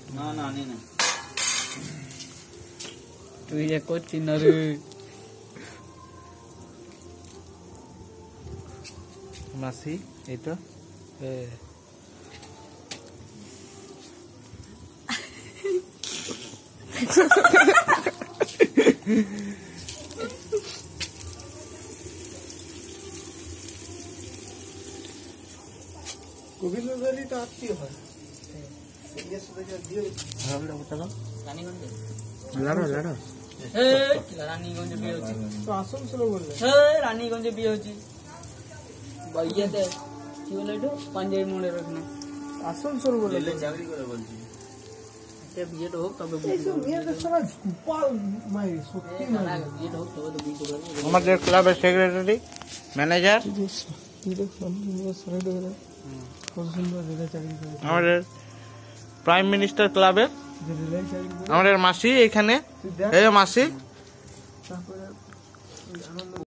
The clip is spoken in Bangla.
না না আনি না তুই যে করছিস না রে মাসি এই তো গোবিন্দবাড়ি তো আত্মীয় হয় রানীগঞ্জে বিয়ে হচ্ছে তো আসানসোল বললে রানীগঞ্জে বিয়ে হচ্ছে ইয়েতে কি বলে একটু পাঞ্জাবি মোড়ের ওখানে আসানসোল বললে চাকরি করে বলছি বিয়েটা হোক তবে মেয়েদের সবাই গোপাল মায়ের সত্যি বিয়েটা হোক তবে তো বুঝতে পারবো আমাদের ক্লাবের সেক্রেটারি ম্যানেজার আমাদের প্রাইম মিনিস্টার ক্লাবের আমাদের মাসি এখানে এই মাসি